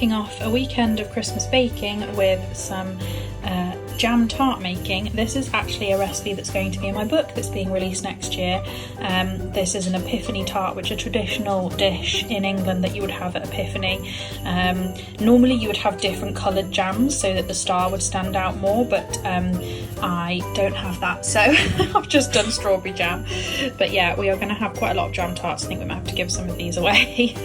kicking off a weekend of Christmas baking with some jam tart making. This is actually a recipe that's going to be in my book that's being released next year. This is an Epiphany tart, which is a traditional dish in England that you would have at Epiphany. Normally you would have different coloured jams so that the star would stand out more, but I don't have that, so I've just done strawberry jam. But yeah, we are going to have quite a lot of jam tarts. I think we might have to give some of these away.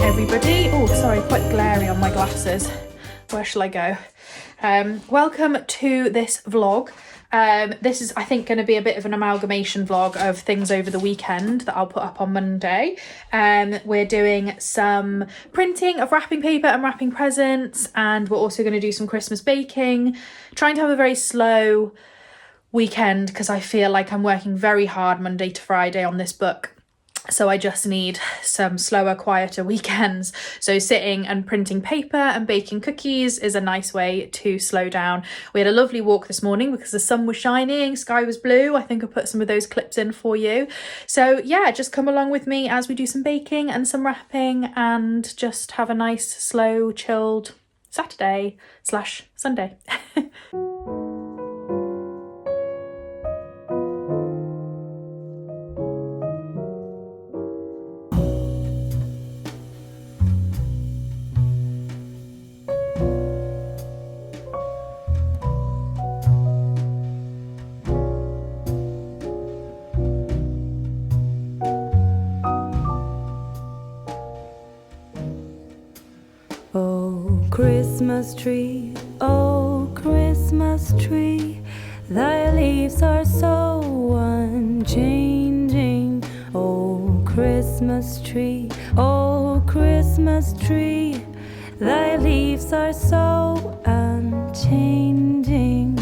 Everybody. Oh, sorry, quite glary on my glasses. Where shall I go? Welcome to this vlog. This is, I think, going to be a bit of an amalgamation vlog of things over the weekend that I'll put up on Monday. We're doing some printing of wrapping paper and wrapping presents, and we're also going to do some Christmas baking. Trying to have a very slow weekend because I feel like I'm working very hard Monday to Friday on this book. So I just need some slower, quieter weekends. So sitting and printing paper and baking cookies is a nice way to slow down. We had a lovely walk this morning because the sun was shining, sky was blue. I think I put some of those clips in for you. So yeah, just come along with me as we do some baking and some wrapping and just have a nice, slow, chilled Saturday/Sunday. Christmas tree, oh Christmas tree, thy leaves are so unchanging. Oh Christmas tree, thy leaves are so unchanging.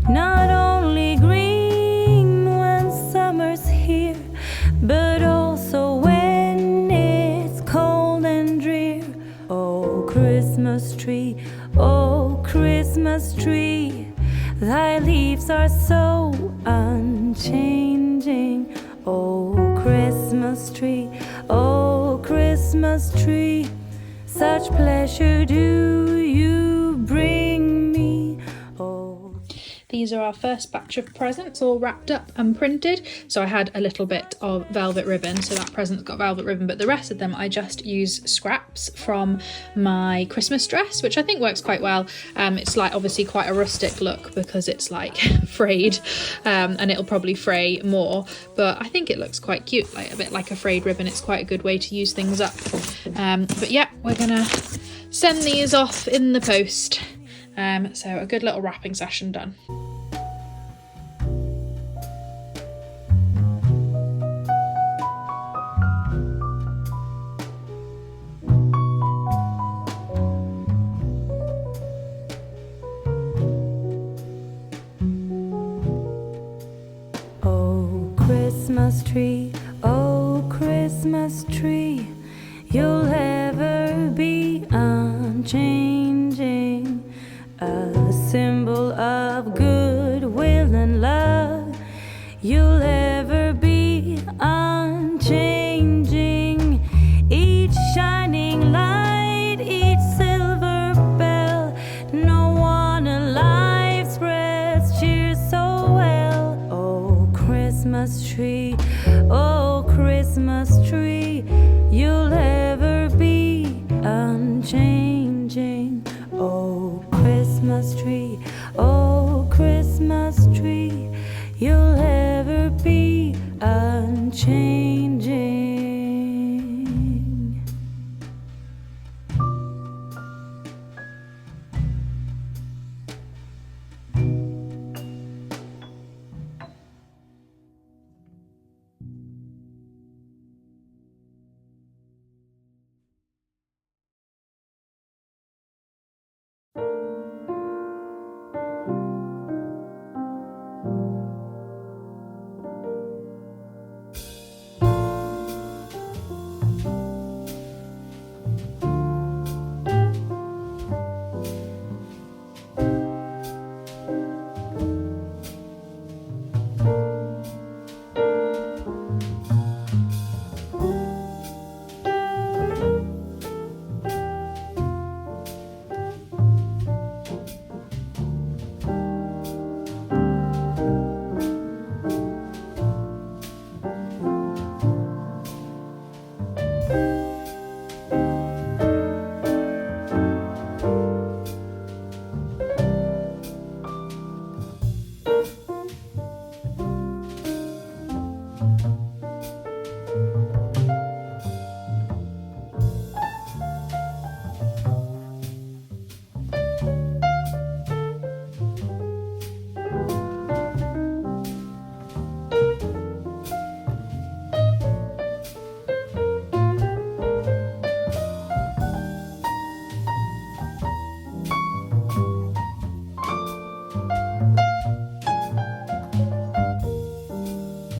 Not only green when summer's here, but also when it's cold and drear. Oh Christmas tree, thy leaves are so unchanging. Oh Christmas tree, such pleasure do you bring me. Oh. These are our first batch of presents, all wrapped up and printed. So I had a little bit of velvet ribbon, so that present's got velvet ribbon, but the rest of them I just use scraps from my Christmas dress, which I think works quite well. It's like obviously quite a rustic look because it's like frayed, and it'll probably fray more, but I think it looks quite cute, like a bit like a frayed ribbon. It's quite a good way to use things up. But yeah, we're gonna send these off in the post. So a good little wrapping session done. Oh Christmas tree, you'll ever be unchanging, a symbol of goodwill and love. You'll ever be unchanging, each shining light, each silver bell. No one alive spreads cheer so well. Oh Christmas tree, oh changing. Oh, Christmas tree, oh, Christmas tree, you'll ever be unchanged.